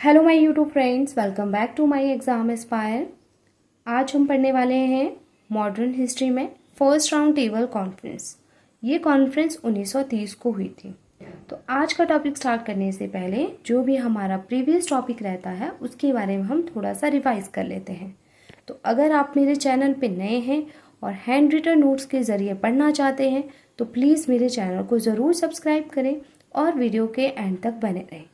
Hello my YouTube friends, welcome back to my Exam Aspire. आज हम पढ़ने वाले हैं मॉडर्न हिस्ट्री में फर्स्ट राउंड टेबल कॉन्फ्रेंस। ये कॉन्फ्रेंस 1930 को हुई थी। तो आज का टॉपिक स्टार्ट करने से पहले जो भी हमारा प्रीवियस टॉपिक रहता है उसके बारे में हम थोड़ा सा रिवाइज कर लेते हैं। तो अगर आप मेरे चैनल पे नए हैं और हैंड रिटन नोट्स के ज़रिए पढ़ना चाहते हैं तो प्लीज़ मेरे चैनल को ज़रूर सब्सक्राइब करें और वीडियो के एंड तक बने रहें।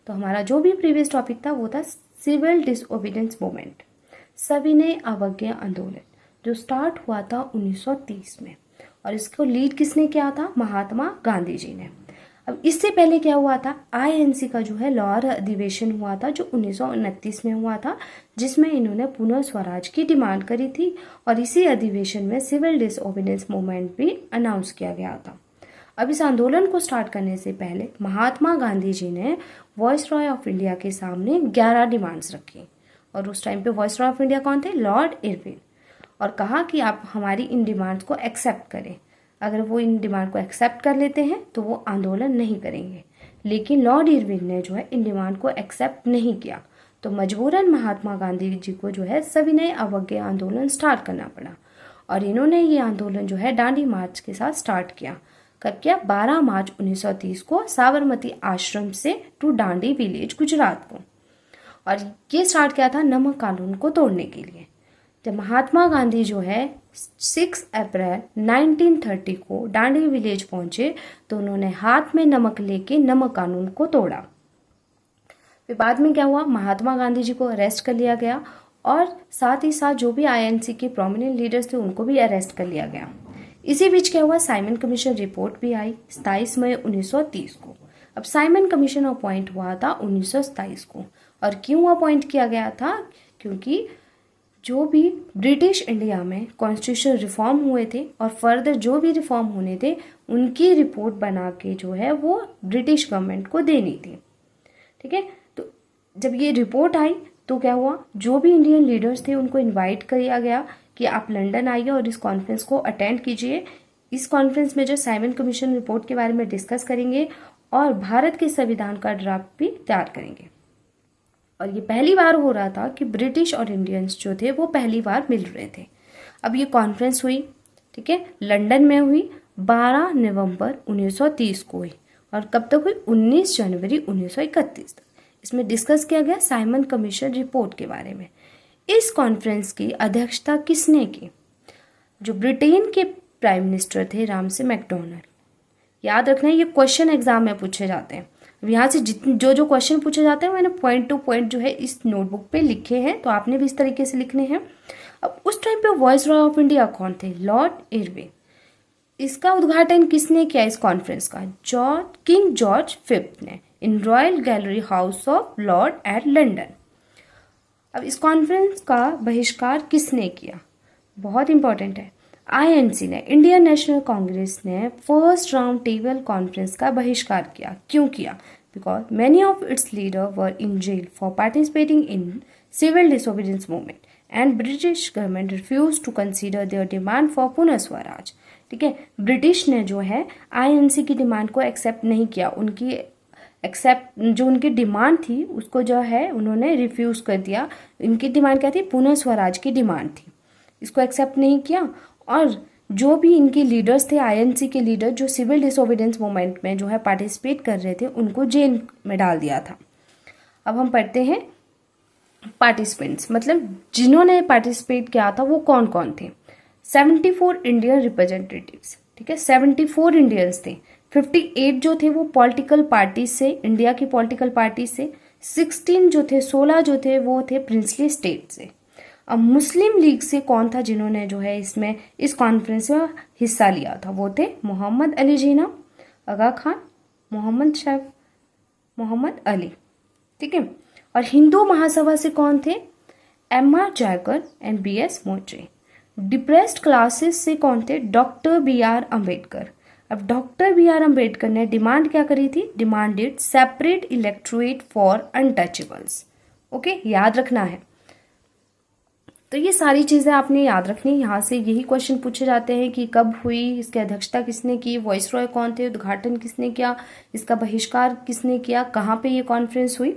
तो हमारा जो भी प्रीवियस टॉपिक था वो था सिविल डिसओबीडियंस मूवमेंट, सविनय अवज्ञा आंदोलन, जो स्टार्ट हुआ था 1930 में। और इसको लीड किसने किया था? महात्मा गांधी जी ने। अब इससे पहले क्या हुआ था? आईएनसी का जो है लाहौर अधिवेशन हुआ था, जो 1929 में हुआ था, जिसमें इन्होंने पुनः स्वराज की डिमांड करी थी। और इसी अधिवेशन में सिविल डिसओबीडियंस मूवमेंट भी अनाउंस किया गया था। अब इस आंदोलन को स्टार्ट करने से पहले महात्मा गांधी जी ने वॉइसरॉय ऑफ इंडिया के सामने 11 डिमांड्स रखी। और उस टाइम पे वॉइसरॉय ऑफ इंडिया कौन थे? Lord Irwin. और कहा कि आप हमारी इन डिमांड्स को एक्सेप्ट करें। अगर वो इन डिमांड को एक्सेप्ट कर लेते हैं तो वो आंदोलन नहीं करेंगे। लेकिन लॉर्ड इरविन ने जो है इन डिमांड को एक्सेप्ट नहीं किया, तो मजबूरन महात्मा गांधी जी को जो है सविनय अवज्ञा आंदोलन स्टार्ट करना पड़ा। और इन्होंने ये आंदोलन जो है दांडी मार्च के साथ स्टार्ट किया। कब किया? 12 मार्च 1930 को साबरमती आश्रम से टू दांडी विलेज, गुजरात को। और ये स्टार्ट किया था नमक कानून को तोड़ने के लिए। जब महात्मा गांधी जो है 6 अप्रैल 1930 को दांडी विलेज पहुंचे तो उन्होंने हाथ में नमक लेके नमक कानून को तोड़ा। फिर बाद में क्या हुआ? महात्मा गांधी जी को अरेस्ट कर लिया गया और साथ ही साथ जो भी आईएनसी के प्रोमिनेंट लीडर्स थे उनको भी अरेस्ट कर लिया गया। इसी बीच क्या हुआ? साइमन कमीशन रिपोर्ट भी आई 27 मई 1930 को। अब साइमन कमीशन अपॉइंट हुआ था 1927 को। और क्यों अपॉइंट किया गया था? क्योंकि जो भी ब्रिटिश इंडिया में कॉन्स्टिट्यूशन रिफॉर्म हुए थे और फर्दर जो भी रिफॉर्म होने थे उनकी रिपोर्ट बना के जो है वो ब्रिटिश गवर्नमेंट को देनी थी। ठीक है, तो जब ये रिपोर्ट आई तो क्या हुआ? जो भी इंडियन लीडर्स थे उनको इनवाइट किया गया कि आप लंदन आइए और इस कॉन्फ्रेंस को अटेंड कीजिए। इस कॉन्फ्रेंस में जो साइमन कमीशन रिपोर्ट के बारे में डिस्कस करेंगे और भारत के संविधान का ड्राफ्ट भी तैयार करेंगे। और ये पहली बार हो रहा था कि ब्रिटिश और इंडियंस जो थे वो पहली बार मिल रहे थे। अब ये कॉन्फ्रेंस हुई, ठीक है, लंदन में हुई 12 नवंबर 1930 को हुई। और कब तक हुई? 19 जनवरी 1931 तक। इसमें डिस्कस किया गया साइमन कमीशन रिपोर्ट के बारे में। इस कॉन्फ्रेंस की अध्यक्षता किसने की? जो ब्रिटेन के प्राइम मिनिस्टर थे रामसे मैकडोनाल्ड। याद रखना, ये क्वेश्चन एग्जाम में पूछे जाते हैं। अब यहाँ से जो क्वेश्चन पूछे जाते हैं मैंने पॉइंट टू पॉइंट जो है इस नोटबुक पे लिखे हैं, तो आपने भी इस तरीके से लिखने हैं। अब उस टाइम पे वॉइसरॉय ऑफ इंडिया कौन थे? Lord Irwin. इसका उद्घाटन किसने किया इस कॉन्फ्रेंस का? किंग जॉर्ज फिफ्थ ने, in Royal Gallery House of Lord at London. अब इस कॉन्फ्रेंस का बहिष्कार किसने किया? बहुत इंपॉर्टेंट है। आईएनसी ने, इंडियन नेशनल कांग्रेस ने फर्स्ट राउंड टेबल कॉन्फ्रेंस का बहिष्कार किया। क्यों किया? Because many of its leader were in jail for participating in civil disobedience movement and British government refuse to consider their demand for पुनः स्वराज। ठीक है, ब्रिटिश ने जो है आईएनसी की डिमांड को एक्सेप्ट नहीं किया। जो उनकी डिमांड थी उसको जो है उन्होंने रिफ्यूज कर दिया। इनकी डिमांड क्या थी? पुनः स्वराज की डिमांड थी। इसको एक्सेप्ट नहीं किया। और जो भी इनके लीडर्स थे, आईएनसी के लीडर जो सिविल डिसोबीडियंस मूवमेंट में जो है पार्टिसिपेट कर रहे थे, उनको जेल में डाल दिया था। अब हम पढ़ते हैं पार्टिसिपेंट्स, मतलब जिन्होंने पार्टिसिपेट किया था वो कौन कौन थे। 74 इंडियन रिप्रेजेंटेटिव्स, ठीक है, 74 इंडियंस थे। 58 जो थे वो पॉलिटिकल पार्टी से, इंडिया की पॉलिटिकल पार्टी से। 16 जो थे वो थे प्रिंसली स्टेट से। अब मुस्लिम लीग से कौन था जिन्होंने जो है इस कॉन्फ्रेंस में हिस्सा लिया था? वो थे मोहम्मद अली जिन्ना, आगा खान, मोहम्मद अली। ठीक है, और हिंदू महासभा से कौन थे? M R. Jayakar and B S. Morche. Depressed classes से कौन थे? Doctor B R. अम्बेडकर। अब डॉक्टर बी.आर. अम्बेडकर ने डिमांड क्या करी थी? Demanded separate electorate for untouchables. Okay, याद रखना है। तो ये सारी चीज़ें आपने याद रखनी। यहाँ से यही क्वेश्चन पूछे जाते हैं कि कब हुई, इसकी अध्यक्षता किसने की, वॉइसरॉय कौन थे, उद्घाटन किसने किया, इसका बहिष्कार किसने किया, कहाँ पे ये कॉन्फ्रेंस हुई,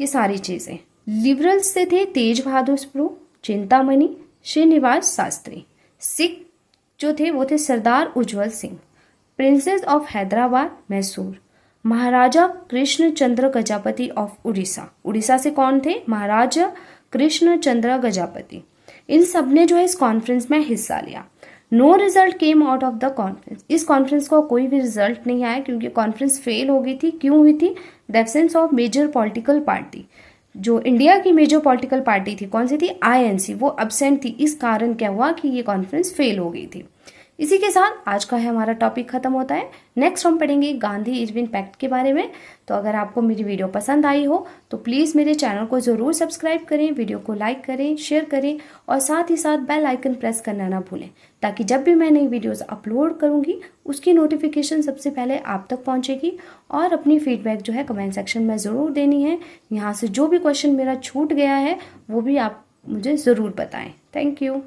ये सारी चीज़ें। लिबरल्स से थे तेज बहादुर सुप्रू, चिंतामणि, श्रीनिवास शास्त्री। सिख जो थे वो थे Sardar Ujjwal Singh. Princes of Hyderabad Mysore, Maharaja Krishna Chandra Gajapati of Orissa. Orissa से कौन थे? महाराजा कृष्ण चंद्र गजापति। इन सब ने जो है इस कॉन्फ्रेंस में हिस्सा लिया। No result came out of the conference. इस कॉन्फ्रेंस को कोई भी रिजल्ट नहीं आया क्योंकि कॉन्फ्रेंस फेल हो गई थी। क्यों हुई थी? The absence of major political party. जो इंडिया की मेजर पॉलिटिकल पार्टी थी, कौन सी थी? आईएनसी, वो अब्सेंट थी। इस कारण क्या हुआ कि ये कॉन्फ्रेंस फेल हो गई थी। इसी के साथ आज का है हमारा टॉपिक खत्म होता है। नेक्स्ट हम पढ़ेंगे गांधी इरविन पैक्ट के बारे में। तो अगर आपको मेरी वीडियो पसंद आई हो तो प्लीज़ मेरे चैनल को ज़रूर सब्सक्राइब करें, वीडियो को लाइक करें, शेयर करें और साथ ही साथ बेल आइकन प्रेस करना ना भूलें, ताकि जब भी मैं नई वीडियोज़ अपलोड करूँगी उसकी नोटिफिकेशन सबसे पहले आप तक पहुँचेगी। और अपनी फीडबैक जो है कमेंट सेक्शन में ज़रूर देनी है। यहाँ से जो भी क्वेश्चन मेरा छूट गया है वो भी आप मुझे ज़रूर बताएं। Thank you.